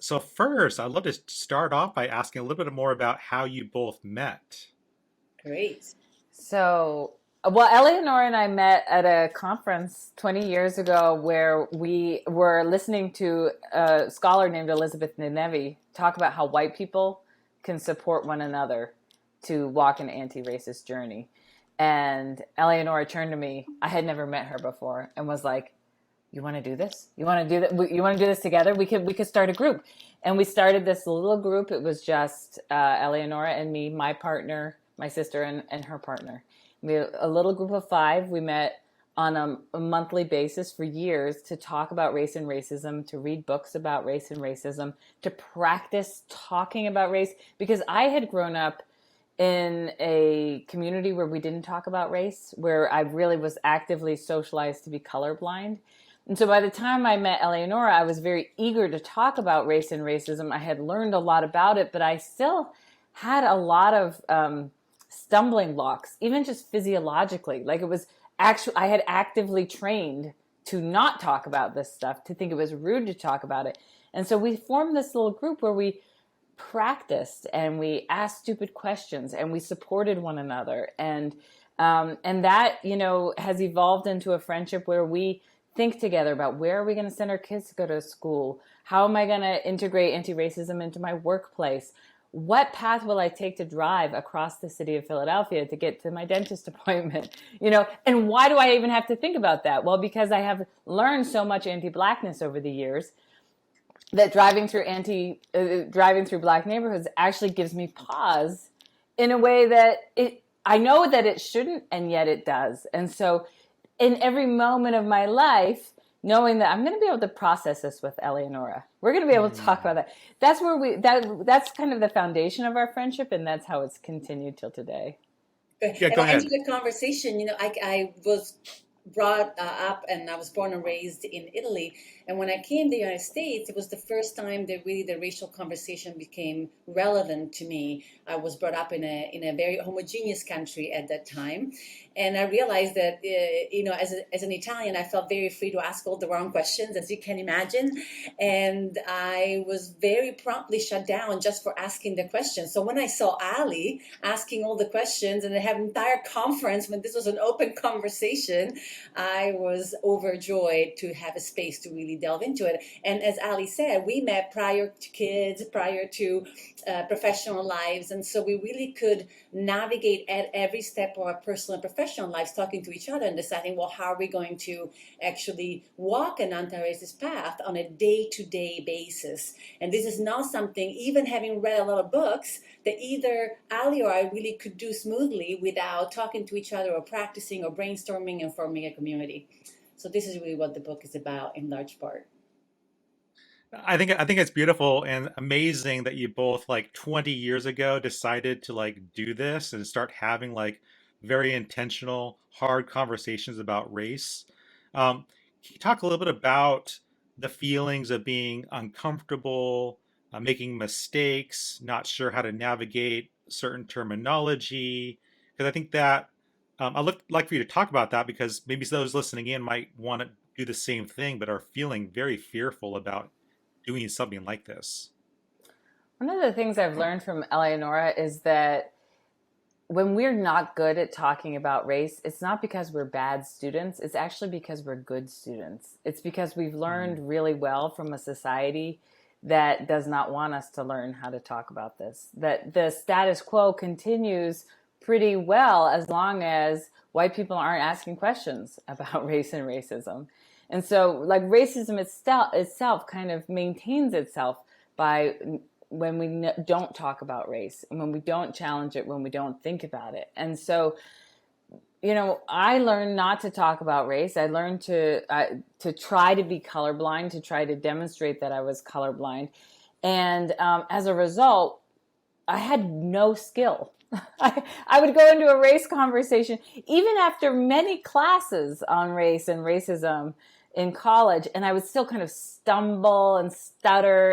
So first, I'd love to start off by asking a little bit more about how you both met. Great. So, well, Eleonora and I met at a conference 20 years ago where we were listening to a scholar named Elizabeth Nenevi talk about how white people can support one another to walk an anti-racist journey. And Eleonora turned to me. I had never met her before and was like, "You want to do this? You want to do that? You want to do this together? We could start a group." And we started this little group. It was just Eleonora and me, my partner, my sister, and her partner. We had a little group of 5. We met on a monthly basis for years to talk about race and racism, to read books about race and racism, to practice talking about race, because I had grown up in a community where we didn't talk about race, where I really was actively socialized to be colorblind. And so by the time I met Eleonora, I was very eager to talk about race and racism. I had learned a lot about it, but I still had a lot of stumbling blocks, even just physiologically. Like, it was actually, I had actively trained to not talk about this stuff, to think it was rude to talk about it. And so we formed this little group where we practiced and we asked stupid questions and we supported one another. And that, has evolved into a friendship where we think together about where are we going to send our kids to go to school? How am I going to integrate anti-racism into my workplace? What path will I take to drive across the city of Philadelphia to get to my dentist appointment? And why do I even have to think about that? Well, because I have learned so much anti-Blackness over the years that driving through Black neighborhoods actually gives me pause in a way that I know that it shouldn't, and yet it does. And so in every moment of my life, knowing that I'm going to be able to process this with Eleonora, we're going to be able to talk about that. That's where that's kind of the foundation of our friendship, and that's how it's continued till today. Yeah, And go I ahead. entered the conversation. I was brought up and I was born and raised in Italy. And when I came to the United States, it was the first time that really the racial conversation became relevant to me. I was brought up in a very homogeneous country at that time. And I realized that, as an Italian, I felt very free to ask all the wrong questions, as you can imagine. And I was very promptly shut down just for asking the questions. So when I saw Ali asking all the questions and they had an entire conference when this was an open conversation, I was overjoyed to have a space to really delve into it. And as Ali said, we met prior to kids, prior to professional lives. And so we really could navigate at every step of our personal and professional lives, talking to each other and deciding, well, how are we going to actually walk an anti-racist path on a day-to-day basis? And this is not something, even having read a lot of books, that either Ali or I really could do smoothly without talking to each other or practicing or brainstorming and forming a community. So this is really what the book is about in large part. I think it's beautiful and amazing that you both, like, 20 years ago, decided to, like, do this and start having, like, very intentional, hard conversations about race. Can you talk a little bit about the feelings of being uncomfortable, making mistakes, not sure how to navigate certain terminology? Because I think that like for you to talk about that, because maybe those listening in might want to do the same thing, but are feeling very fearful about doing something like this. One of the things I've learned from Eleonora is that when we're not good at talking about race, it's not because we're bad students. It's actually because we're good students. It's because we've Mm. learned really well from a society that does not want us to learn how to talk about this. That the status quo continues pretty well as long as white people aren't asking questions about race and racism. And so, like, racism itself kind of maintains itself by when we don't talk about race, when we don't challenge it, when we don't think about it. And so, I learned not to talk about race. I learned to try to be colorblind, to try to demonstrate that I was colorblind. And as a result, I had no skill. I would go into a race conversation, even after many classes on race and racism in college, and I would still kind of stumble and stutter.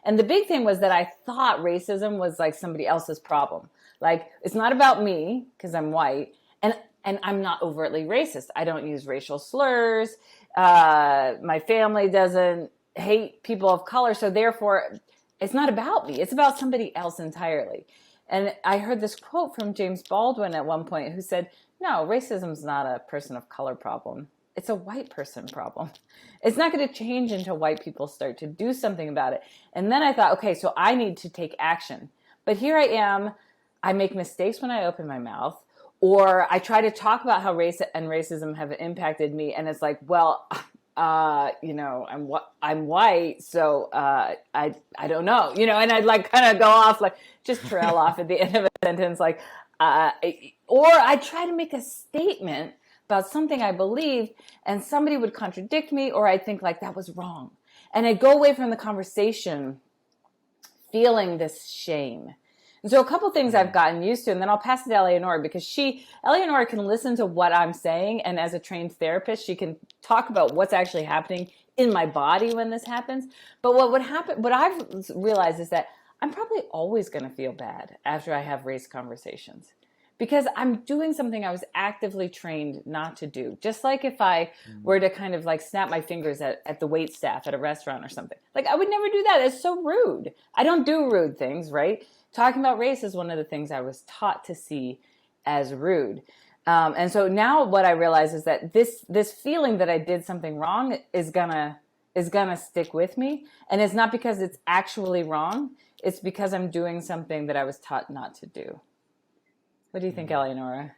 And the big thing was that I thought racism was like somebody else's problem. Like, it's not about me because I'm white, and I'm not overtly racist. I don't use racial slurs. My family doesn't hate people of color. So therefore, it's not about me. It's about somebody else entirely. And I heard this quote from James Baldwin at one point who said, no, racism's not a person of color problem. It's a white person problem. It's not going to change until white people start to do something about it. And then I thought, okay, so I need to take action. But here I am. I make mistakes when I open my mouth, or I try to talk about how race and racism have impacted me. And it's like, well, I'm white, so I don't know, and I'd like kind of go off, like just trail off at the end of a sentence, like, or I try to make a statement about something I believed, and somebody would contradict me, or I'd think like that was wrong, and I'd go away from the conversation feeling this shame. And so a couple things I've gotten used to, and then I'll pass it to Eleonora, because Eleonora can listen to what I'm saying, and as a trained therapist, she can talk about what's actually happening in my body when this happens. But what would happen, what I've realized is that I'm probably always going to feel bad after I have race conversations, because I'm doing something I was actively trained not to do. Just like if I were to kind of like snap my fingers at the wait staff at a restaurant or something. Like, I would never do that. It's so rude. I don't do rude things, right? Talking about race is one of the things I was taught to see as rude. And so now what I realize is that this feeling that I did something wrong is gonna stick with me. And it's not because it's actually wrong. It's because I'm doing something that I was taught not to do. What do you think, Eleonora?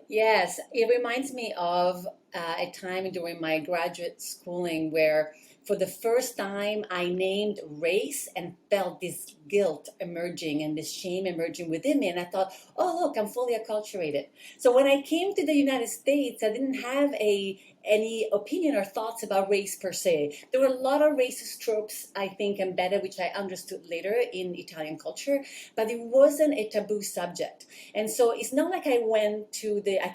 Yes, it reminds me of a time during my graduate schooling where for the first time I named race and felt this guilt emerging and this shame emerging within me. And I thought, oh, look, I'm fully acculturated. So when I came to the United States, I didn't have any opinion or thoughts about race per se. There were a lot of racist tropes, I think, embedded, which I understood later in Italian culture, but it wasn't a taboo subject. And so it's not like I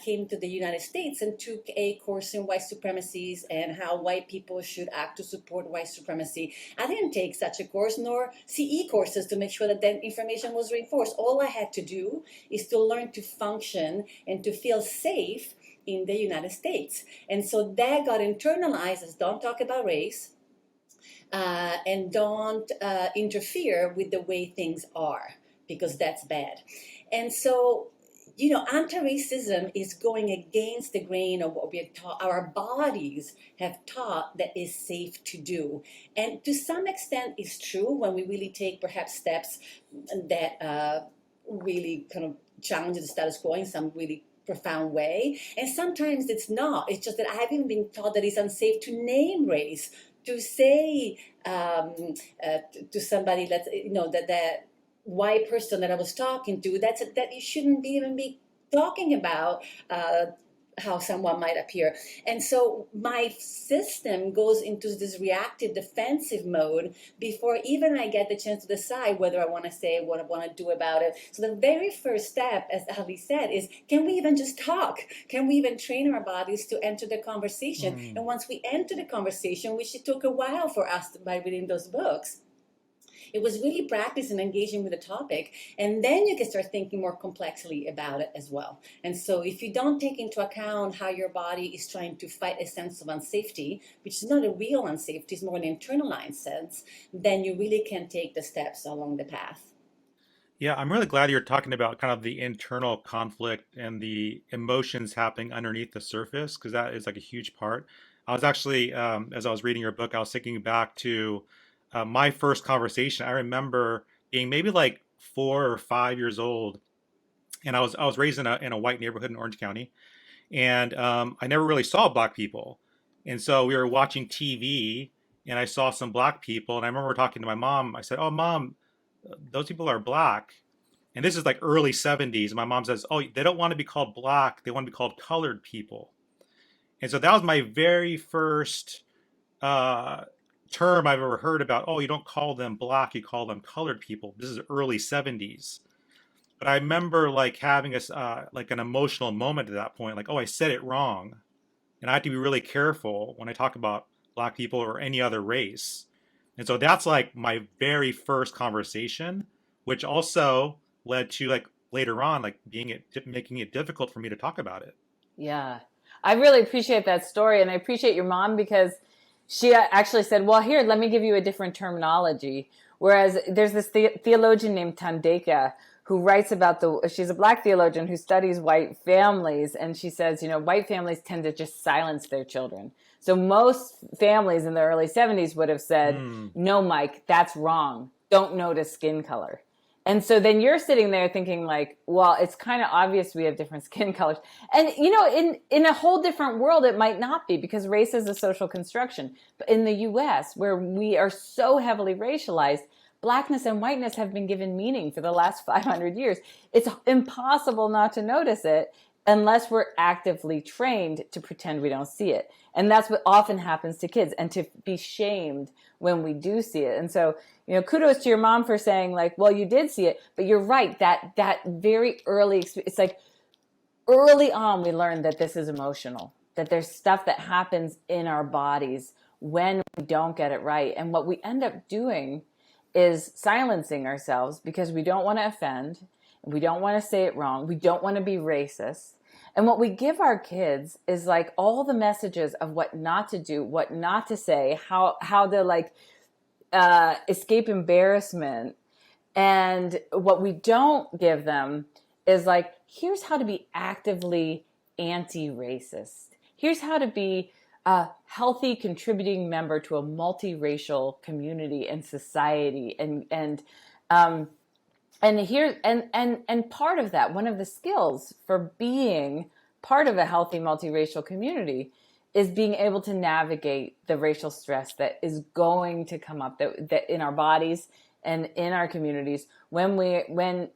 came to the United States and took a course in white supremacies and how white people should act to support white supremacy. I didn't take such a course, nor CE courses to make sure that that information was reinforced. All I had to do is to learn to function and to feel safe in the United States. And so that got internalized as don't talk about race and don't interfere with the way things are, because that's bad. And so, anti-racism is going against the grain of what we are taught, our bodies have taught that is safe to do. And to some extent it's true when we really take perhaps steps that really kind of challenge the status quo in some really profound way. And sometimes it's not. It's just that I haven't been taught that it's unsafe to name race, to say to somebody that white person that I was talking to, that you shouldn't even be talking about how someone might appear. And so my system goes into this reactive defensive mode before even I get the chance to decide whether I want to say what I want to do about it. So the very first step, as Ali said, is can we even just talk? Can we even train our bodies to enter the conversation? And once we enter the conversation, which it took a while for us by reading those books, it was really practice and engaging with the topic. And then you can start thinking more complexly about it as well. And so if you don't take into account how your body is trying to fight a sense of unsafety, which is not a real unsafety, it's more an internalized sense, then you really can take the steps along the path. Yeah, I'm really glad you're talking about kind of the internal conflict and the emotions happening underneath the surface, because that is like a huge part. I was actually, as I was reading your book, I was thinking back to my first conversation. I remember being maybe like 4 or 5 years old, and I was raised in a white neighborhood in Orange County, and I never really saw black people, and so we were watching TV, and I saw some black people, and I remember talking to my mom. I said, "Oh, mom, those people are black." And this is like early 70s. My mom says, "Oh, they don't want to be called black. They want to be called colored people." And so that was my very first uh, term I've ever heard about. Oh, you don't call them black, you call them colored people. This is early 70s. But I remember like having like an emotional moment at that point, like, oh, I said it wrong. And I have to be really careful when I talk about black people or any other race. And so that's like my very first conversation, which also led to like later on, like making it difficult for me to talk about it. Yeah. I really appreciate that story, and I appreciate your mom, because she actually said, well, here, let me give you a different terminology. Whereas there's this theologian named Tandeka who writes about she's a black theologian who studies white families. And she says, white families tend to just silence their children. So most families in the early 70s would have said, no, Mike, that's wrong. Don't notice skin color. And so then you're sitting there thinking like, well, it's kind of obvious we have different skin colors. And, in a whole different world, it might not be, because race is a social construction. But in the US, where we are so heavily racialized, blackness and whiteness have been given meaning for the last 500 years. It's impossible not to notice it unless we're actively trained to pretend we don't see it. And that's what often happens to kids, and to be shamed when we do see it. And so, kudos to your mom for saying like, well, you did see it, but you're right, that very early, it's like early on we learned that this is emotional, that there's stuff that happens in our bodies when we don't get it right. And what we end up doing is silencing ourselves because we don't want to offend, we don't want to say it wrong, we don't want to be racist. And what we give our kids is like all the messages of what not to do, what not to say, how to like escape embarrassment. And what we don't give them is like, here's how to be actively anti-racist. Here's how to be a healthy contributing member to a multiracial community and society. And part of that, one of the skills for being part of a healthy multiracial community is being able to navigate the racial stress that is going to come up that in our bodies and in our communities whenever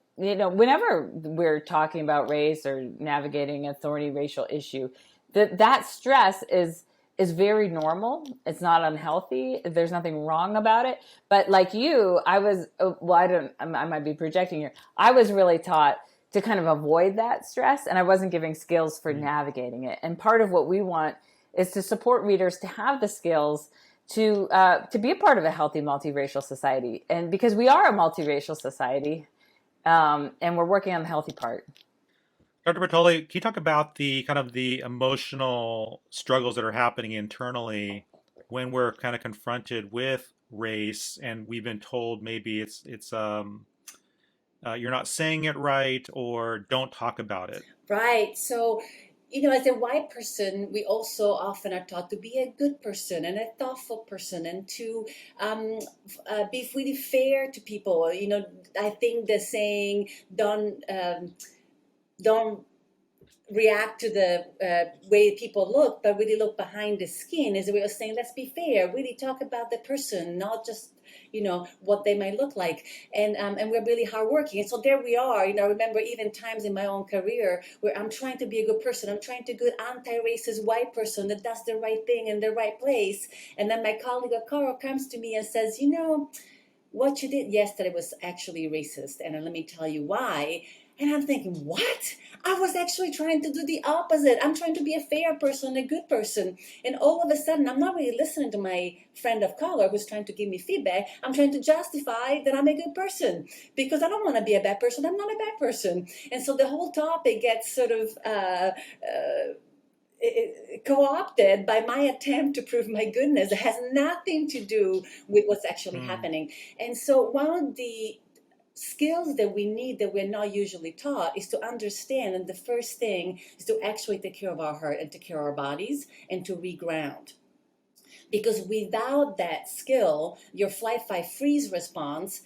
we're talking about race or navigating a thorny racial issue, that stress is very normal. It's not unhealthy. There's nothing wrong about it. But like you, I might be projecting here. I was really taught to kind of avoid that stress, and I wasn't giving skills for navigating it. And part of what we want is to support readers to have the skills to be a part of a healthy multiracial society. And because we are a multiracial society, and we're working on the healthy part. Dr. Bartoli, can you talk about the kind of the emotional struggles that are happening internally when we're kind of confronted with race, and we've been told maybe it's you're not saying it right, or don't talk about it? Right. So, as a white person, we also often are taught to be a good person and a thoughtful person, and to be really fair to people. I think the saying, don't react to the way people look, but really look behind the skin, is a way of saying, let's be fair, really talk about the person, not just what they might look like. And we're really hardworking. And so there we are. I remember even times in my own career where I'm trying to be a good person. I'm trying to be a good anti-racist white person that does the right thing in the right place. And then my colleague Carl comes to me and says, what you did yesterday was actually racist. And let me tell you why. And I'm thinking, what? I was actually trying to do the opposite. I'm trying to be a fair person, a good person. And all of a sudden, I'm not really listening to my friend of color who's trying to give me feedback. I'm trying to justify that I'm a good person because I don't want to be a bad person. I'm not a bad person. And so the whole topic gets sort of co-opted by my attempt to prove my goodness. It has nothing to do with what's actually happening. And so one of the skills that we need that we're not usually taught is to understand, and the first thing is to actually take care of our heart and take care of our bodies and to reground. Because without that skill, your flight, fight, freeze response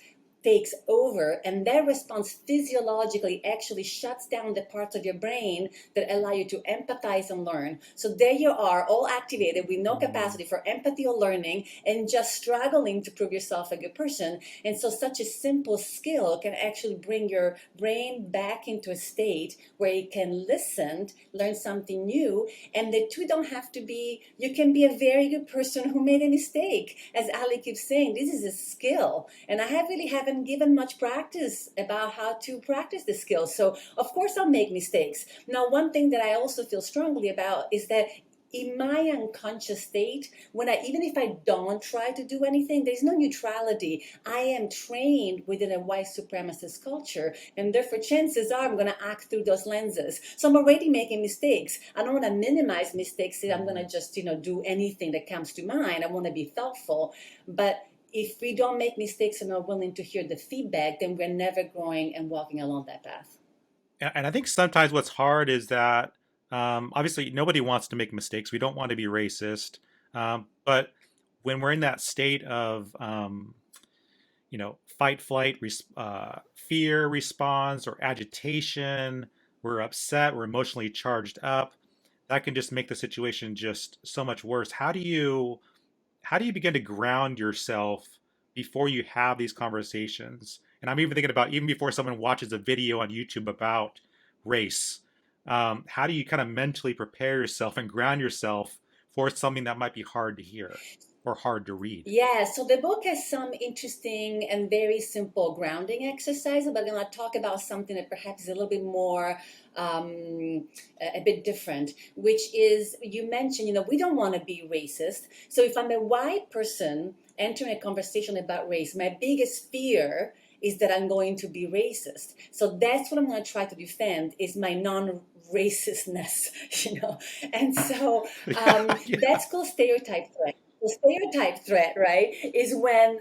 takes over, and that response physiologically actually shuts down the parts of your brain that allow you to empathize and learn. So there you are, all activated with no capacity for empathy or learning, and just struggling to prove yourself a good person. And so such a simple skill can actually bring your brain back into a state where you can listen, learn something new, and the two don't have to be, you can be a very good person who made a mistake. As Ali keeps saying, this is a skill, and I haven't given much practice about how to practice the skills. So of course I'll make mistakes. Now, one thing that I also feel strongly about is that in my unconscious state, even if I don't try to do anything, there's no neutrality. I am trained within a white supremacist culture, and therefore chances are I'm going to act through those lenses. So I'm already making mistakes. I don't want to minimize mistakes. I'm going to just, do anything that comes to mind. I want to be thoughtful. But if we don't make mistakes and are willing to hear the feedback, then we're never growing and walking along that path. And I think sometimes what's hard is that obviously nobody wants to make mistakes. We don't want to be racist. But when we're in that state of, fight, flight, fear response or agitation, we're upset, we're emotionally charged up, that can just make the situation just so much worse. How do you begin to ground yourself before you have these conversations? And I'm even thinking about even before someone watches a video on YouTube about race, how do you kind of mentally prepare yourself and ground yourself for something that might be hard to hear or hard to read? Yeah, so the book has some interesting and very simple grounding exercises, but I'm going to talk about something that perhaps is a little bit more, a bit different, which is you mentioned, we don't want to be racist. So if I'm a white person entering a conversation about race, my biggest fear is that I'm going to be racist. So that's what I'm going to try to defend is my non-racistness, And so Yeah. that's called stereotype threat. The stereotype threat, right, is when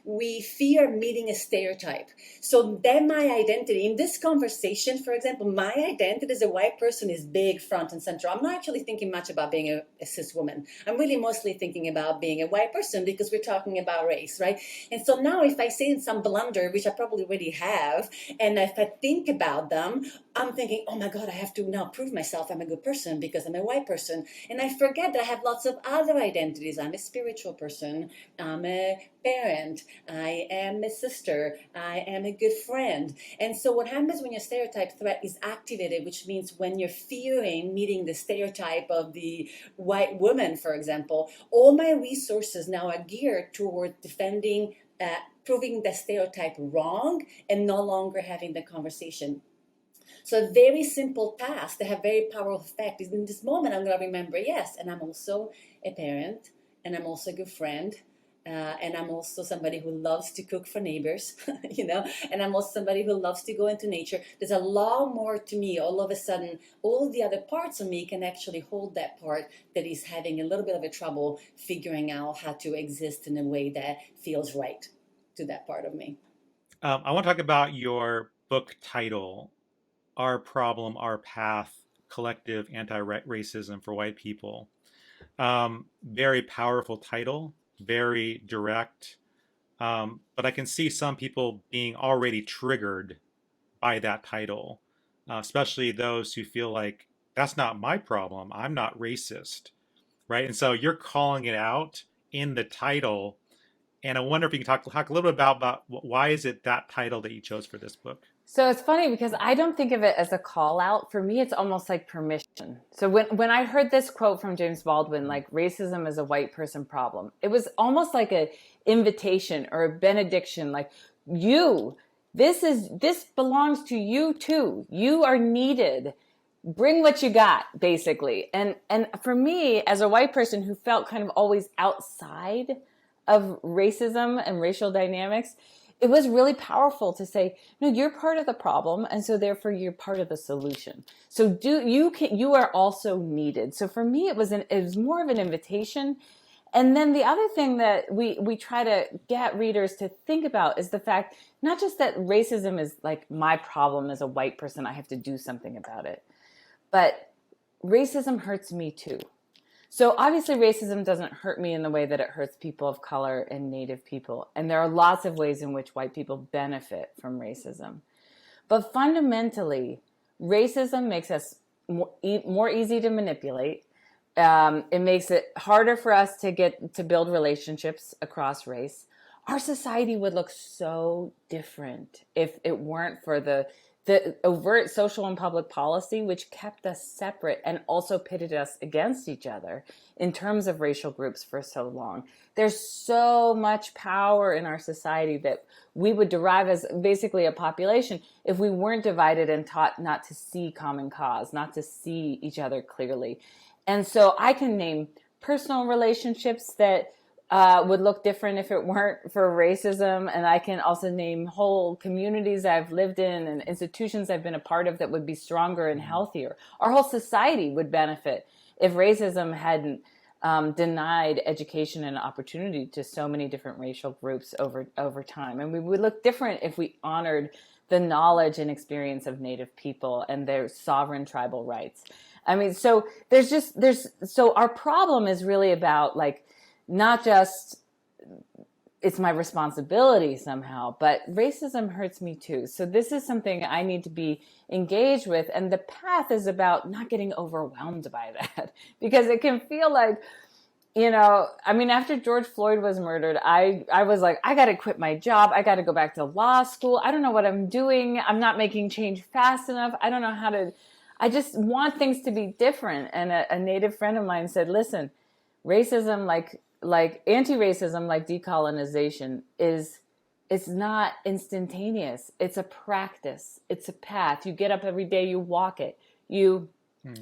we fear meeting a stereotype. So then my identity, in this conversation, for example, my identity as a white person is big front and center. I'm not actually thinking much about being a cis woman. I'm really mostly thinking about being a white person because we're talking about race, right? And so now if I say some blunder, which I probably already have, and if I think about them, I'm thinking, oh my God, I have to now prove myself I'm a good person because I'm a white person. And I forget that I have lots of other identities. I'm a spiritual person. I'm a parent. I am a sister. I am a good friend. And so what happens when your stereotype threat is activated, which means when you're fearing meeting the stereotype of the white woman, for example, all my resources now are geared toward defending, proving the stereotype wrong and no longer having the conversation. So a very simple task that have very powerful effect is in this moment I'm going to remember, yes, and I'm also a parent, and I'm also a good friend, and I'm also somebody who loves to cook for neighbors, and I'm also somebody who loves to go into nature. There's a lot more to me. All of a sudden, all the other parts of me can actually hold that part that is having a little bit of a trouble figuring out how to exist in a way that feels right to that part of me. I want to talk about your book title, Our Problem, Our Path, Collective Anti-Racism for White People. Very powerful title, very direct. But I can see some people being already triggered by that title, especially those who feel like that's not my problem. I'm not racist, right? And so you're calling it out in the title. And I wonder if you can talk a little bit about why is it that title that you chose for this book? So it's funny because I don't think of it as a call out. For me, it's almost like permission. So when I heard this quote from James Baldwin, like racism is a white person problem, it was almost like an invitation or a benediction, like this belongs to you too. You are needed. Bring what you got, basically. And for me, as a white person who felt kind of always outside of racism and racial dynamics, it was really powerful to say, no, you're part of the problem, and so therefore you're part of the solution. So you are also needed. So for me, it was more of an invitation. And then the other thing that we try to get readers to think about is the fact, not just that racism is like my problem as a white person, I have to do something about it, but racism hurts me too. So obviously racism doesn't hurt me in the way that it hurts people of color and Native people. And there are lots of ways in which white people benefit from racism. But fundamentally, racism makes us more easy to manipulate. It makes it harder for us to build relationships across race. Our society would look so different if it weren't for the overt social and public policy, which kept us separate and also pitted us against each other in terms of racial groups for so long. There's so much power in our society that we would derive as basically a population if we weren't divided and taught not to see common cause, not to see each other clearly. And so I can name personal relationships that would look different if it weren't for racism. And I can also name whole communities I've lived in and institutions I've been a part of that would be stronger and healthier. Our whole society would benefit if racism hadn't denied education and opportunity to so many different racial groups over time. And we would look different if we honored the knowledge and experience of Native people and their sovereign tribal rights. I mean, so so our problem is really about like, not just it's my responsibility somehow, but racism hurts me too. So this is something I need to be engaged with. And the path is about not getting overwhelmed by that because it can feel like, I mean, after George Floyd was murdered, I was like, I got to quit my job. I got to go back to law school. I don't know what I'm doing. I'm not making change fast enough. I don't know how to, I just want things to be different. And a Native friend of mine said, listen, racism, like anti-racism, like decolonization it's not instantaneous. It's a practice. It's a path. You get up every day, you walk it. You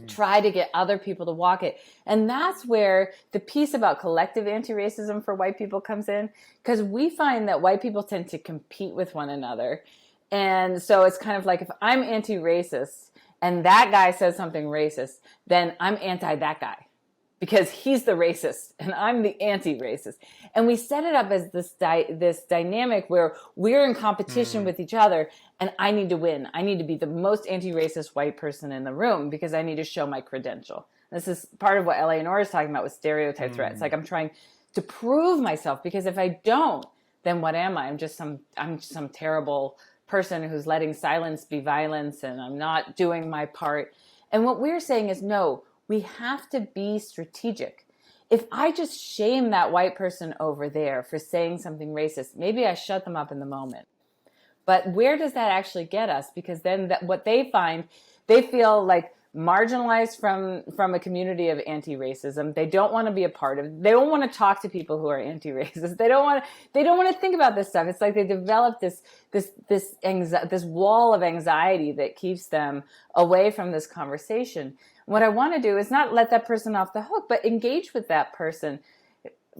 try to get other people to walk it. And that's where the piece about collective anti-racism for white people comes in, because we find that white people tend to compete with one another. And so it's kind of like, if I'm anti-racist and that guy says something racist, then I'm anti that guy because he's the racist and I'm the anti-racist. And we set it up as this dynamic where we're in competition with each other and I need to win. I need to be the most anti-racist white person in the room because I need to show my credential. This is part of what Eleonora is talking about with stereotype threats. Like, I'm trying to prove myself, because if I don't, then what am I? I'm just some terrible person who's letting silence be violence and I'm not doing my part. And what we're saying is, no, we have to be strategic. If I just shame that white person over there for saying something racist, maybe I shut them up in the moment. But where does that actually get us? Because then what they find, they feel like marginalized from a community of anti-racism. They don't want to be a part of it. They don't want to talk to people who are anti-racist. They don't want to think about this stuff. It's like they develop this wall of anxiety that keeps them away from this conversation. What I want to do is not let that person off the hook, but engage with that person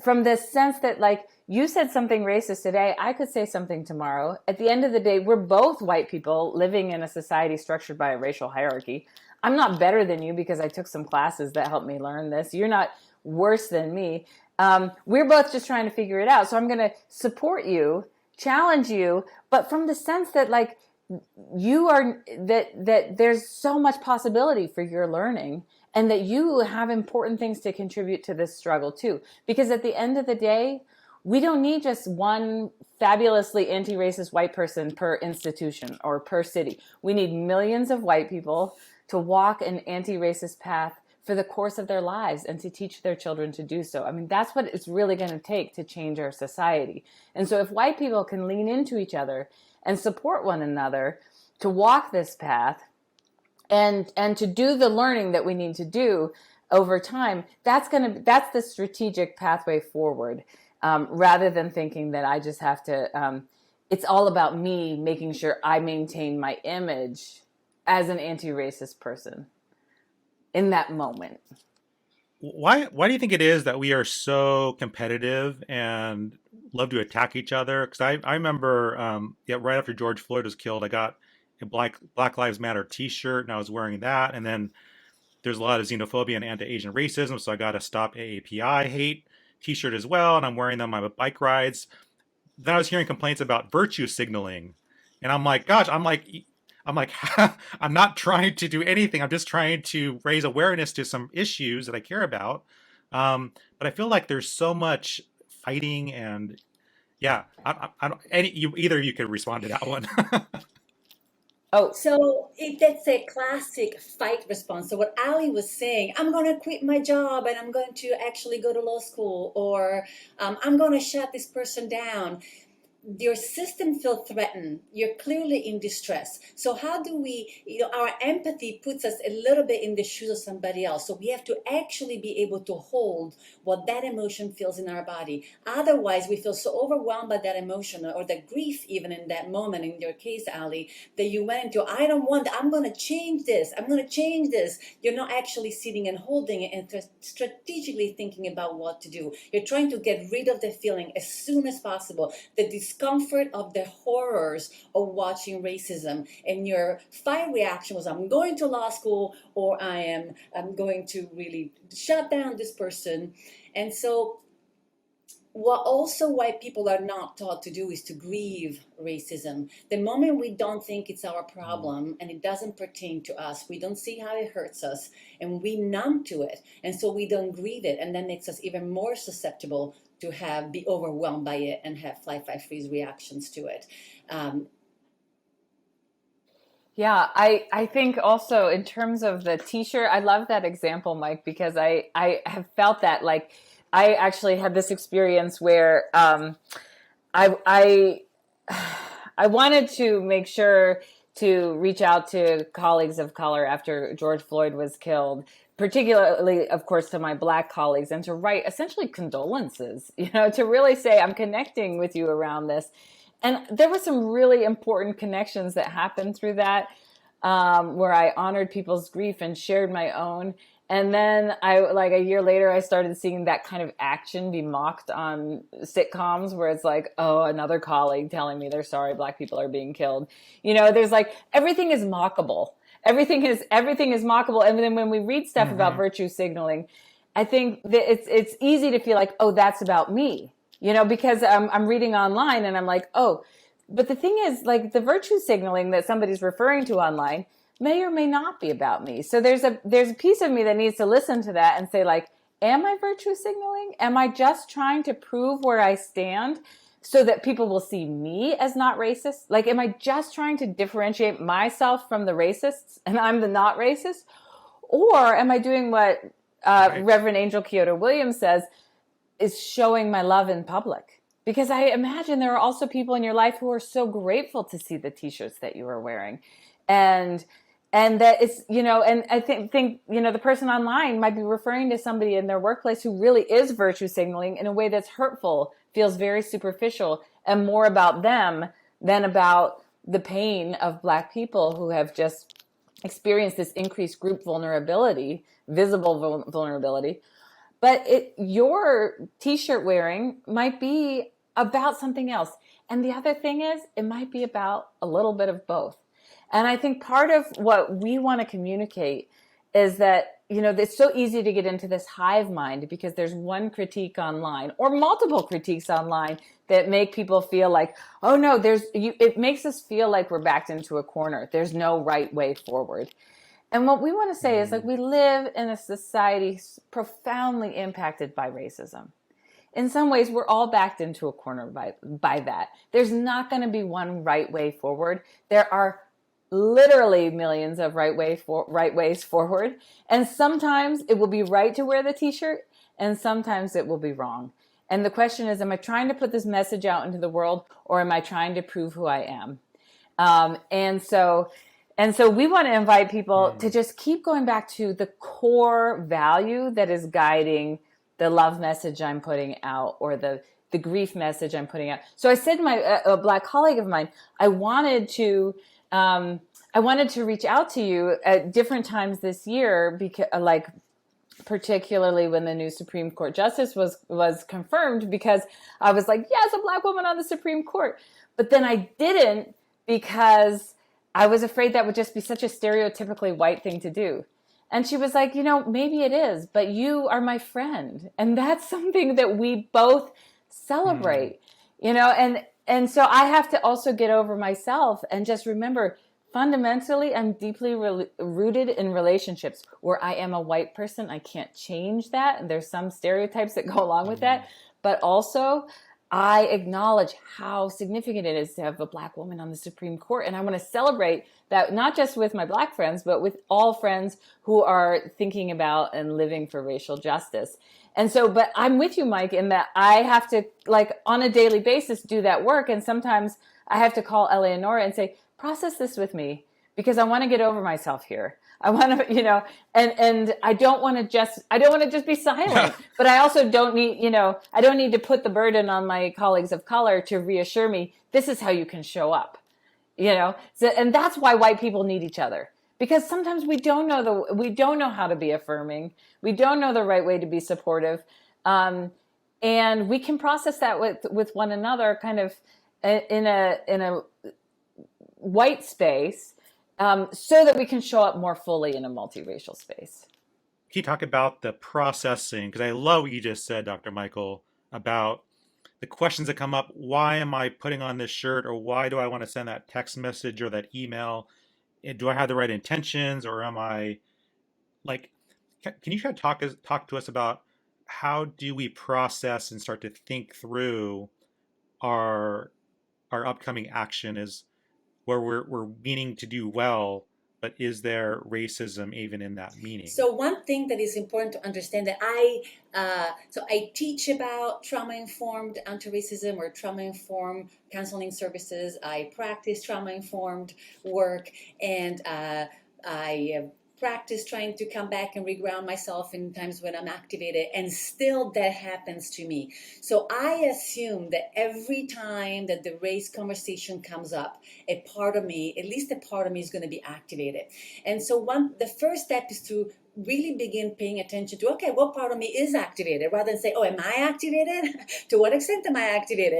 from the sense that, like, you said something racist today, I could say something tomorrow. At the end of the day, we're both white people living in a society structured by a racial hierarchy. I'm not better than you because I took some classes that helped me learn this. You're not worse than me. We're both just trying to figure it out. So I'm going to support you, challenge you, but from the sense that, like, that there's so much possibility for your learning, and that you have important things to contribute to this struggle too. Because at the end of the day, we don't need just one fabulously anti-racist white person per institution or per city. We need millions of white people to walk an anti-racist path for the course of their lives and to teach their children to do so. I mean, that's what it's really going to take to change our society. And so if white people can lean into each other and support one another to walk this path and to do the learning that we need to do over time, that's the strategic pathway forward, rather than thinking that I just have to, it's all about me making sure I maintain my image as an anti-racist person in that moment. Why do you think it is that we are so competitive and love to attack each other? Because I remember, right after George Floyd was killed, I got a Black Lives Matter T-shirt, and I was wearing that. And then there's a lot of xenophobia and anti-Asian racism, so I got a Stop AAPI Hate T-shirt as well, and I'm wearing them on my bike rides. Then I was hearing complaints about virtue signaling, and I'm like, gosh, I'm like, I'm not trying to do anything. I'm just trying to raise awareness to some issues that I care about. But I feel like there's so much fighting, and yeah, I don't. Either you could respond to that one. Oh, So that's a classic fight response. So what Ali was saying, I'm going to quit my job and I'm going to actually go to law school, or I'm going to shut this person down. your system feels threatened. You're clearly in distress. So how do we, our empathy puts us a little bit in the shoes of somebody else. So we have to actually be able to hold what that emotion feels in our body. Otherwise, we feel so overwhelmed by that emotion or the grief, even in that moment, in your case, Ali, that you went into, I'm going to change this. I'm going to change this. You're not actually sitting and holding it and strategically thinking about what to do. You're trying to get rid of the feeling as soon as possible. The discomfort of the horrors of watching racism, and your fight reaction was, I'm going to law school, or I'm going to really shut down this person. And so what also white people are not taught to do is to grieve racism. The moment we don't think it's our problem and it doesn't pertain to us, we don't see how it hurts us, and we numb to it, and so we don't grieve it, and that makes us even more susceptible to be overwhelmed by it and have flight, fight, freeze reactions to it. Yeah, I think also in terms of the t-shirt, I love that example, Mike, because I have felt that, like, I actually had this experience where I wanted to make sure to reach out to colleagues of color after George Floyd was killed, particularly, of course, to my Black colleagues, and to write essentially condolences, to really say, I'm connecting with you around this. And there were some really important connections that happened through that, where I honored people's grief and shared my own. And then a year later, I started seeing that kind of action be mocked on sitcoms, where it's like, oh, another colleague telling me they're sorry Black people are being killed. There's like, everything is mockable. Everything is mockable. And then when we read stuff about virtue signaling, I think that it's easy to feel like, oh, that's about me, because I'm reading online and I'm like, oh, but the thing is, like, the virtue signaling that somebody's referring to online may or may not be about me. So there's a piece of me that needs to listen to that and say, like, am I virtue signaling? Am I just trying to prove where I stand so that people will see me as not racist? Like, am I just trying to differentiate myself from the racists and I'm the not racist? Or am I doing what Reverend Angel Kyoto Williams says, is showing my love in public? Because I imagine there are also people in your life who are so grateful to see the t-shirts that you are wearing. And that it's, and I think, the person online might be referring to somebody in their workplace who really is virtue signaling in a way that's hurtful, feels very superficial, and more about them than about the pain of Black people who have just experienced this increased group vulnerability, visible vulnerability. But your t-shirt wearing might be about something else. And the other thing is, it might be about a little bit of both. And I think part of what we want to communicate is that, it's so easy to get into this hive mind because there's one critique online or multiple critiques online that make people feel like, oh no, it makes us feel like we're backed into a corner. There's no right way forward. And what we want to say is, like, we live in a society profoundly impacted by racism. In some ways, we're all backed into a corner by that. There's not going to be one right way forward. There are literally millions of right ways forward. And sometimes it will be right to wear the t-shirt, and sometimes it will be wrong. And the question is, am I trying to put this message out into the world, or am I trying to prove who I am? And so we want to invite people to just keep going back to the core value that is guiding the love message I'm putting out, or the grief message I'm putting out. So I said to a Black colleague of mine, I wanted to reach out to you at different times this year, because, like, particularly when the new Supreme Court justice was confirmed, because I was like, yes, a Black woman on the Supreme Court. But then I didn't, because I was afraid that would just be such a stereotypically white thing to do. And she was like, maybe it is, but you are my friend. And that's something that we both celebrate, and so I have to also get over myself and just remember, fundamentally, I'm deeply rooted in relationships where I am a white person. I can't change that. And there's some stereotypes that go along with that. But also, I acknowledge how significant it is to have a Black woman on the Supreme Court. And I want to celebrate that, not just with my Black friends, but with all friends who are thinking about and living for racial justice. And so, but I'm with you, Mike, in that I have to, like, on a daily basis, do that work. And sometimes I have to call Eleonora and say, process this with me, because I want to get over myself here. I want to, and I don't want to just be silent, but I also don't need, I don't need to put the burden on my colleagues of color to reassure me, this is how you can show up, So, and that's why white people need each other, because sometimes we don't know how to be affirming. We don't know the right way to be supportive. And we can process that with one another kind of in a white space, so that we can show up more fully in a multiracial space. Can you talk about the processing? Because I love what you just said, Dr. Michael, about the questions that come up. Why am I putting on this shirt? Or why do I want to send that text message or that email? Do I have the right intentions? Or am I like, can you try to talk to us about how do we process and start to think through our upcoming action is where we're meaning to do well, but is there racism even in that meaning? So one thing that is important to understand that I teach about trauma-informed anti-racism or trauma-informed counseling services. I practice trauma-informed work, and I practice trying to come back and reground myself in times when I'm activated, and still that happens to me. So I assume that every time that the race conversation comes up, a part of me, at least a part of me, is going to be activated. And so the first step is to really begin paying attention to, okay, what part of me is activated, rather than say, oh, am I activated? To what extent am I activated?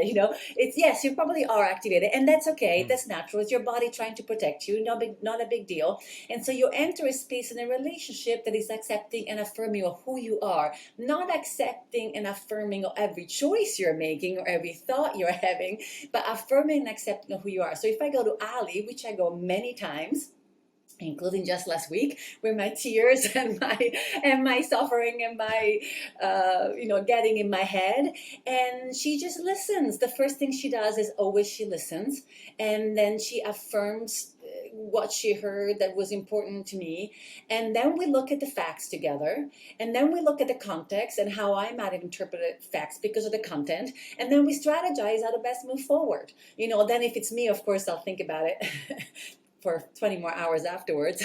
It's yes, you probably are activated, and that's okay. That's natural. It's your body trying to protect you. Not a big deal. And so you enter a space in a relationship that is accepting and affirming of who you are, not accepting and affirming of every choice you're making or every thought you're having, but affirming and accepting of who you are. So if I go to Ali, which I go many times, including just last week, with my tears and my suffering and my getting in my head, and she just listens. The first thing she does is always she listens, and then she affirms what she heard that was important to me, and then we look at the facts together, and then we look at the context and how I might have interpreted facts because of the content, and then we strategize how to best move forward. Then if it's me, of course, I'll think about it for 20 more hours afterwards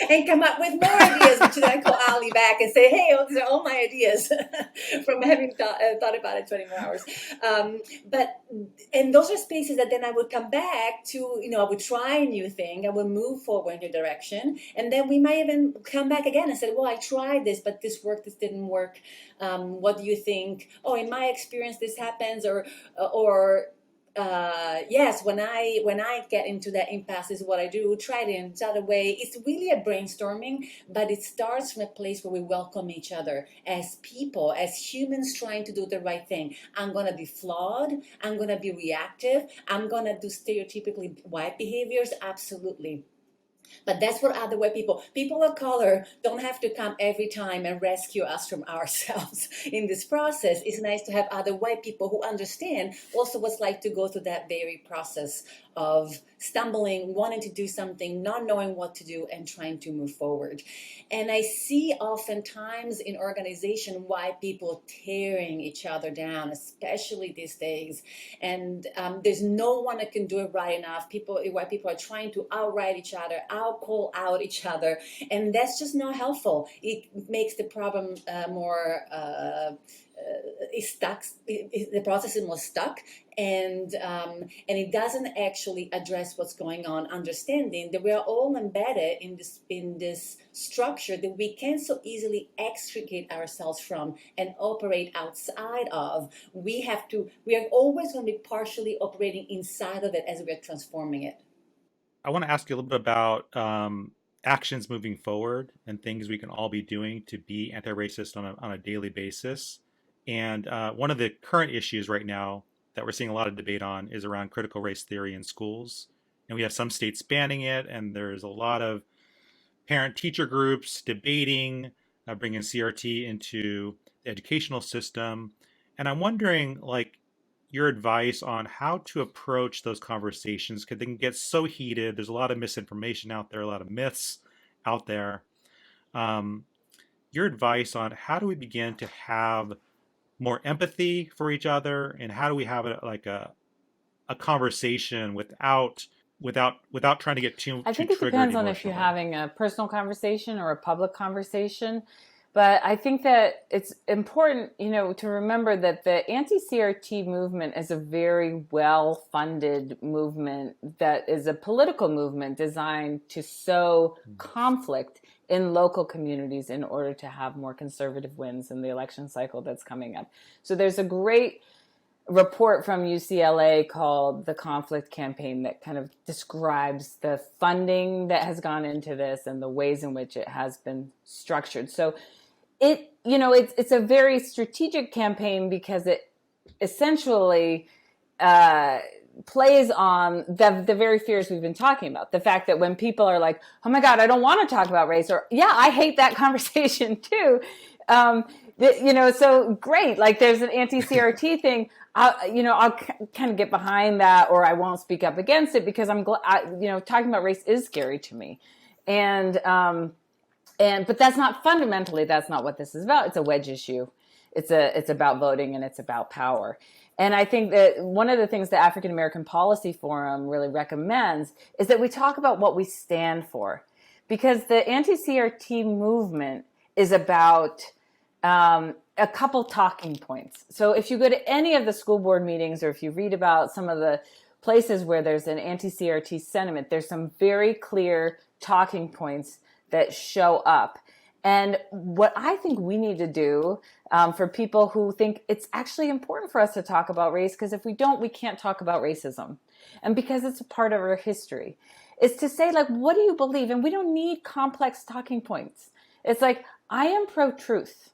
and come up with more ideas, which then I call Ali back and say, hey, these are all my ideas from having thought about it 20 more hours. And those are spaces that then I would come back to, I would try a new thing, I would move forward in a direction, and then we might even come back again and say, well, I tried this, but this worked, this didn't work. What do you think? Oh, in my experience, this happens, or yes, when I get into that impasse, is what I do. Try it in the other way. It's really a brainstorming, but it starts from a place where we welcome each other as people, as humans trying to do the right thing. I'm gonna be flawed. I'm gonna be reactive. I'm gonna do stereotypically white behaviors. Absolutely. But that's what other white people of color don't have to come every time and rescue us from ourselves in this process. It's nice to have other white people who understand also what's like to go through that very process of stumbling, wanting to do something, not knowing what to do, and trying to move forward. And I see oftentimes in organization white people tearing each other down, especially these days. And there's no one that can do it right enough. White people are trying to outright each other, out-call out each other, and that's just not helpful. It makes the problem more stuck. The process is more stuck, and it doesn't actually address what's going on. Understanding that we are all embedded in this structure that we can so easily extricate ourselves from and operate outside of. We are always going to be partially operating inside of it as we are transforming it. I want to ask you a little bit about actions moving forward and things we can all be doing to be anti-racist on a daily basis. And one of the current issues right now that we're seeing a lot of debate on is around critical race theory in schools. And we have some states banning it, and there's a lot of parent-teacher groups debating bringing CRT into the educational system. And I'm wondering, like, your advice on how to approach those conversations because they can get so heated. There's a lot of misinformation out there, a lot of myths out there. Um, your advice on how do we begin to have more empathy for each other, and how do we have a conversation without trying to get I too think it triggered depends on if you're emotionally. having a personal conversation or a public conversation. But I think that it's important, to remember that the anti-CRT movement is a very well-funded movement that is a political movement designed to sow conflict in local communities in order to have more conservative wins in the election cycle that's coming up. So there's a great report from UCLA called The Conflict Campaign that kind of describes the funding that has gone into this and the ways in which it has been structured. So it's a very strategic campaign because it essentially plays on the very fears we've been talking about. The fact that when people are like, oh my God, I don't want to talk about race, or yeah, I hate that conversation too. So great. Like there's an anti-CRT thing. I'll kind of get behind that, or I won't speak up against it because I'm glad, talking about race is scary to me. But that's not fundamentally, that's not what this is about. It's a wedge issue. It's about voting and it's about power. And I think that one of the things the African American Policy Forum really recommends is that we talk about what we stand for, because the anti-CRT movement is about a couple talking points. So if you go to any of the school board meetings, or if you read about some of the places where there's an anti-CRT sentiment, there's some very clear talking points that show up. And what I think we need to do for people who think it's actually important for us to talk about race, because if we don't, we can't talk about racism. And because it's a part of our history, is to say, like, what do you believe? And we don't need complex talking points. It's like, I am pro-truth.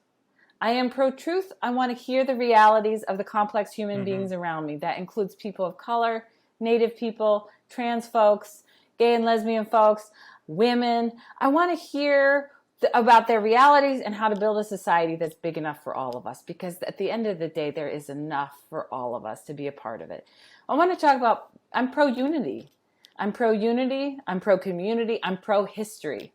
I am pro-truth. I want to hear the realities of the complex human beings around me. That includes people of color, Native people, trans folks, gay and lesbian folks, women. I want to hear about their realities and how to build a society that's big enough for all of us, because at the end of the day, there is enough for all of us to be a part of it. I want to talk about, I'm pro-unity. I'm pro-unity. I'm pro-community. I'm pro-history.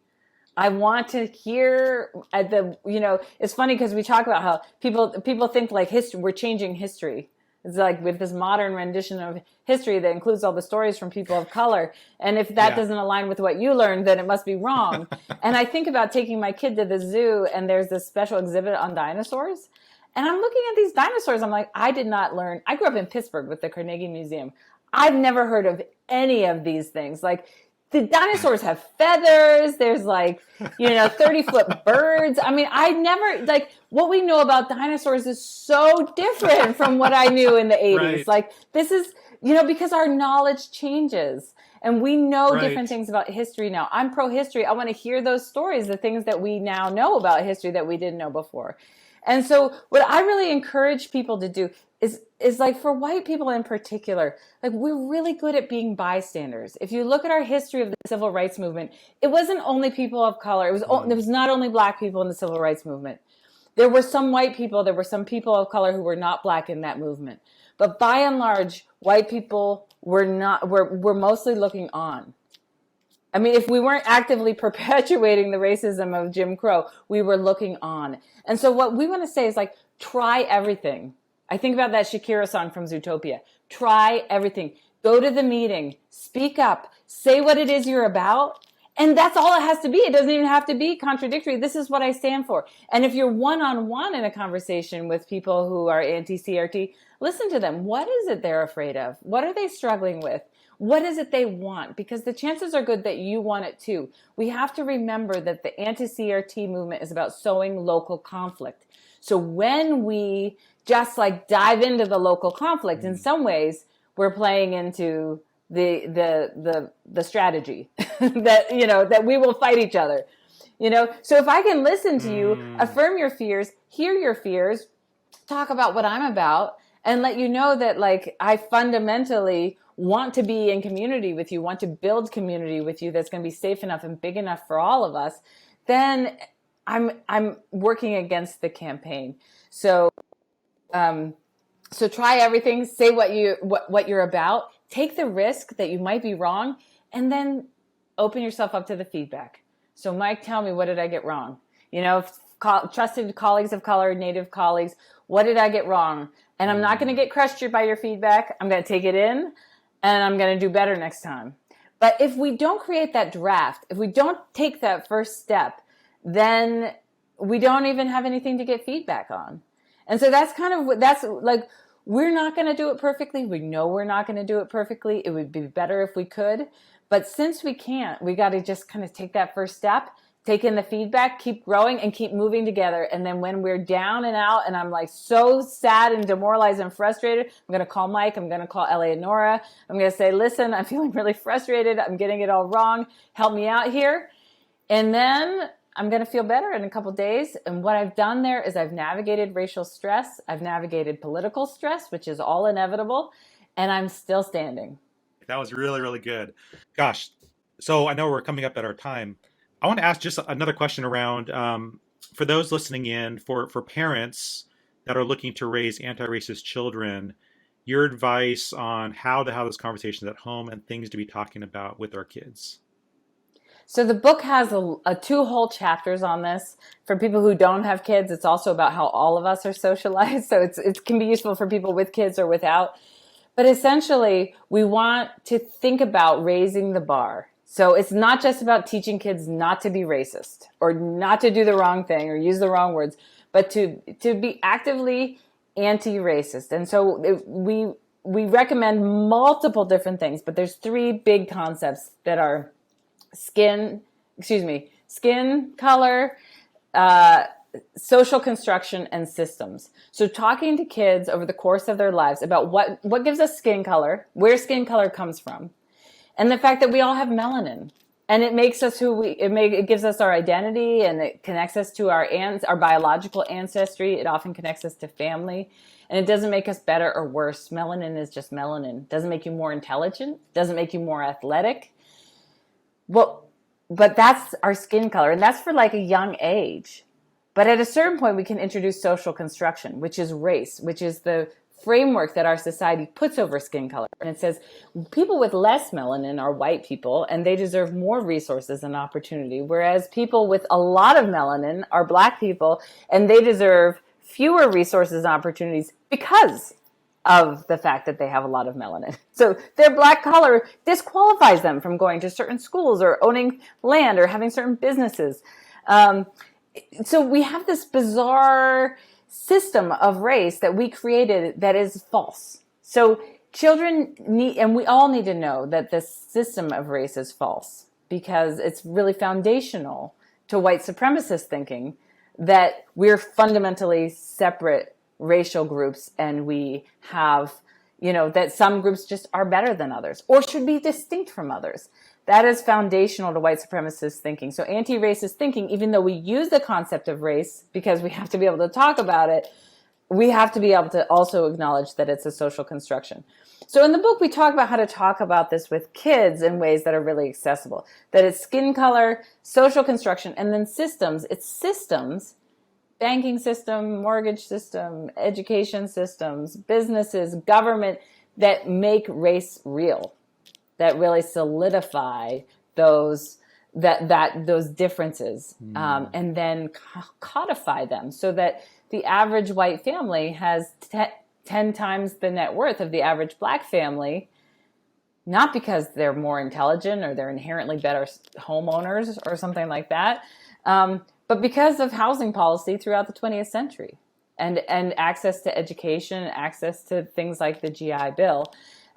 I want to hear it's funny because we talk about how people think like history, we're changing history. It's like with this modern rendition of history that includes all the stories from people of color. And if that doesn't align with what you learned, then it must be wrong. And I think about taking my kid to the zoo, and there's this special exhibit on dinosaurs. And I'm looking at these dinosaurs. I'm like, I did not learn. I grew up in Pittsburgh with the Carnegie Museum. I've never heard of any of these things. Like, the dinosaurs have feathers. There's 30-foot birds. I mean, what we know about dinosaurs is so different from what I knew in the 80s. Right. Like, this is, because our knowledge changes and we know different things about history now. I'm pro-history. I want to hear those stories, the things that we now know about history that we didn't know before. And so what I really encourage people to do is like, for white people in particular, like, we're really good at being bystanders. If you look at our history of the civil rights movement, it wasn't only people of color. There was not only black people in the civil rights movement. There were some white people, there were some people of color who were not black in that movement. But by and large, white people were mostly looking on. I mean, if we weren't actively perpetuating the racism of Jim Crow, we were looking on. And so what we want to say is, like, try everything. I think about that Shakira song from Zootopia. Try everything. Go to the meeting. Speak up. Say what it is you're about. And that's all it has to be. It doesn't even have to be contradictory. This is what I stand for. And if you're one-on-one in a conversation with people who are anti-CRT, listen to them. What is it they're afraid of? What are they struggling with? What is it they want? Because the chances are good that you want it too. We have to remember that the anti-CRT movement is about sowing local conflict. So when we just dive into the local conflict, in some ways, we're playing into the strategy that we will fight each other. So if I can listen to you, affirm your fears, hear your fears, talk about what I'm about, and let you know that, like, I fundamentally want to be in community with you, want to build community with you that's going to be safe enough and big enough for all of us, then I'm working against the campaign. So So try everything, say what you're about, take the risk that you might be wrong, and then open yourself up to the feedback. So Mike, tell me, what did I get wrong? Trusted colleagues of color, Native colleagues, what did I get wrong? And I'm not going to get crushed by your feedback. I'm going to take it in, and I'm going to do better next time. But if we don't create that draft, if we don't take that first step, then we don't even have anything to get feedback on. And so that's like, we're not going to do it perfectly. We know we're not going to do it perfectly. It would be better if we could. But since we can't, we got to just kind of take that first step, take in the feedback, keep growing, and keep moving together. And then when we're down and out and I'm like so sad and demoralized and frustrated, I'm going to call Mike. I'm going to call Eleonora. I'm going to say, listen, I'm feeling really frustrated. I'm getting it all wrong. Help me out here. And then I'm going to feel better in a couple of days. And what I've done there is I've navigated racial stress. I've navigated political stress, which is all inevitable. And I'm still standing. That was really, really good. Gosh. So I know we're coming up at our time. I want to ask just another question around, for those listening in, for parents that are looking to raise anti-racist children, your advice on how to have those conversations at home and things to be talking about with our kids. So the book has a 2 whole chapters on this. For people who don't have kids, it's also about how all of us are socialized. So it can be useful for people with kids or without. But essentially, we want to think about raising the bar. So it's not just about teaching kids not to be racist or not to do the wrong thing or use the wrong words, but to be actively anti-racist. And so we recommend multiple different things, but there's 3 big concepts that are skin color, social construction, and systems. So talking to kids over the course of their lives about what gives us skin color, where skin color comes from, and the fact that we all have melanin, and it makes us it gives us our identity, and it connects us to our biological ancestry. It often connects us to family, and it doesn't make us better or worse. Melanin is just melanin. It doesn't make you more intelligent. It doesn't make you more athletic. Well, but that's our skin color, and that's for like a young age. But at a certain point, we can introduce social construction, which is race, which is the framework that our society puts over skin color. And it says people with less melanin are white people, and they deserve more resources and opportunity, whereas people with a lot of melanin are black people, and they deserve fewer resources and opportunities because of the fact that they have a lot of melanin. So their black color disqualifies them from going to certain schools or owning land or having certain businesses. So we have this bizarre system of race that we created that is false. So children need, and we all need to know that this system of race is false because it's really foundational to white supremacist thinking that we're fundamentally separate racial groups, and we have, that some groups just are better than others or should be distinct from others. That is foundational to white supremacist thinking. So anti-racist thinking, even though we use the concept of race because we have to be able to talk about it, we have to be able to also acknowledge that it's a social construction. So in the book, we talk about how to talk about this with kids in ways that are really accessible. That it's skin color, social construction, and then systems. It's systems, banking system, mortgage system, education systems, businesses, government, that make race real, that really solidify those differences, and then codify them so that the average white family has 10 times the net worth of the average black family, not because they're more intelligent or they're inherently better homeowners or something like that, but because of housing policy throughout the 20th century and access to education, access to things like the GI Bill,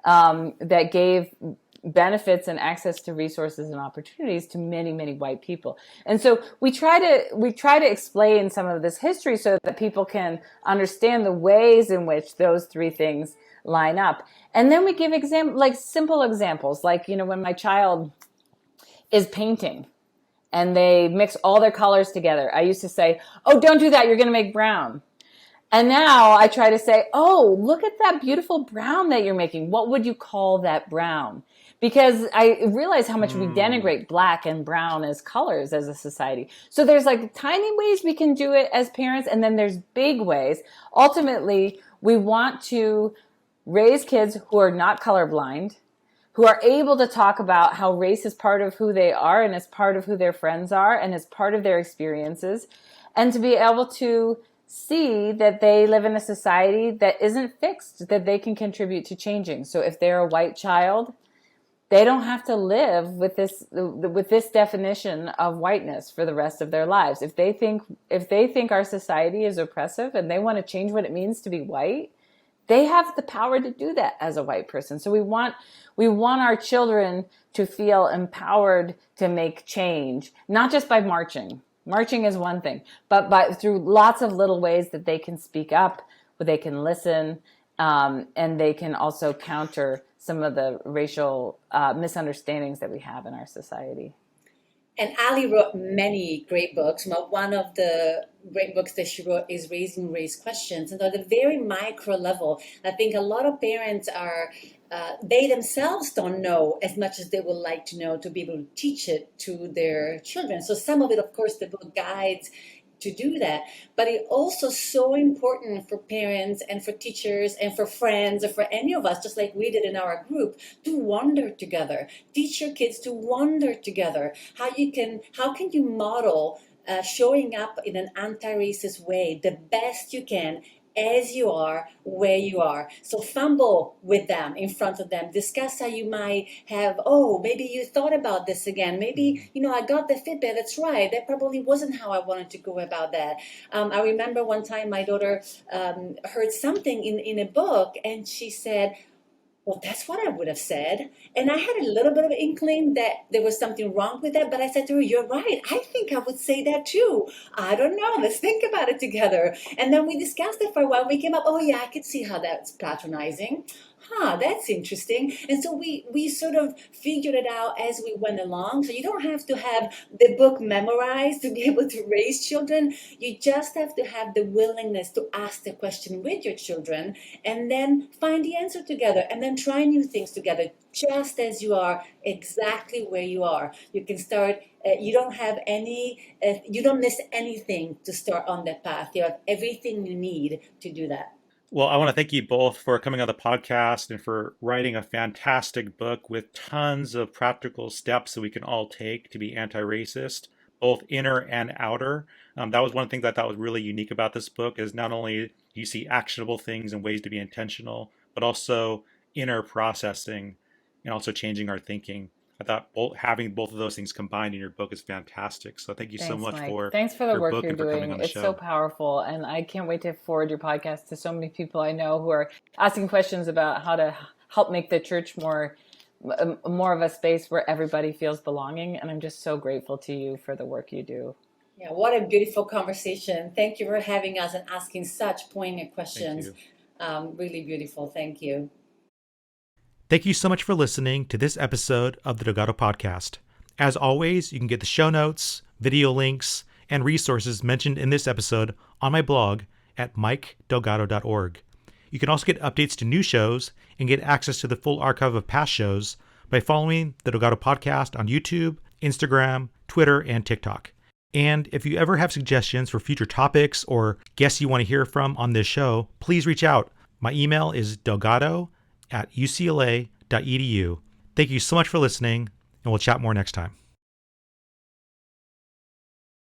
that gave benefits and access to resources and opportunities to many, many white people. And so we try to explain some of this history so that people can understand the ways in which those 3 things line up. And then we give simple examples, like, when my child is painting and they mix all their colors together, I used to say, "Oh, don't do that. You're going to make brown." And now I try to say, oh, look at that beautiful brown that you're making. What would you call that brown? Because I realize how much we denigrate black and brown as colors as a society. So there's like tiny ways we can do it as parents, and then there's big ways. Ultimately, we want to raise kids who are not colorblind, who are able to talk about how race is part of who they are and is part of who their friends are and is part of their experiences, and to be able to see that they live in a society that isn't fixed, that they can contribute to changing. So if they're a white child, they don't have to live with this definition of whiteness for the rest of their lives. If they think our society is oppressive and they want to change what it means to be white, they have the power to do that as a white person. So we want our children to feel empowered to make change, not just by marching. Marching is one thing, but through lots of little ways that they can speak up, where they can listen, and they can also counter some of the racial misunderstandings that we have in our society. And Ali wrote many great books. One of the great books that she wrote is Raising Race Questions. And at a very micro level, I think a lot of parents they themselves don't know as much as they would like to know to be able to teach it to their children. So some of it, of course, the book guides to do that. But it's also so important for parents and for teachers and for friends or for any of us, just like we did in our group, to wonder together. Teach your kids to wonder together. How can you model showing up in an anti-racist way the best you can, as you are, where you are. So fumble with them, in front of them. Discuss how you might have, maybe you thought about this again. Maybe, I got the feedback. That's right. That probably wasn't how I wanted to go about that. I remember one time my daughter heard something in a book, and she said, well, that's what I would have said. And I had a little bit of an inkling that there was something wrong with that. But I said to her, you're right. I think I would say that too. I don't know. Let's think about it together. And then we discussed it for a while. We came up, oh, yeah, I could see how that's patronizing. That's interesting. And so we sort of figured it out as we went along. So you don't have to have the book memorized to be able to raise children. You just have to have the willingness to ask the question with your children and then find the answer together and then try new things together, just as you are, exactly where you are. You can start. You don't miss anything to start on that path. You have everything you need to do that. Well, I want to thank you both for coming on the podcast and for writing a fantastic book with tons of practical steps that we can all take to be anti-racist, both inner and outer. That was one thing that I thought was really unique about this book, is not only do you see actionable things and ways to be intentional, but also inner processing and also changing our thinking. I thought having both of those things combined in your book is fantastic. So thank you so much Mike. Thanks for the your work book you're and for coming doing. on the It's show. so powerful. And I can't wait to forward your podcast to so many people I know who are asking questions about how to help make the church more of a space where everybody feels belonging. And I'm just so grateful to you for the work you do. Yeah, what a beautiful conversation. Thank you for having us and asking such poignant questions. Really beautiful. Thank you. Thank you so much for listening to this episode of the Delgado Podcast. As always, you can get the show notes, video links, and resources mentioned in this episode on my blog at mikedelgado.org. You can also get updates to new shows and get access to the full archive of past shows by following the Delgado Podcast on YouTube, Instagram, Twitter, and TikTok. And if you ever have suggestions for future topics or guests you want to hear from on this show, please reach out. My email is delgado@ucla.edu. Thank you so much for listening, and we'll chat more next time.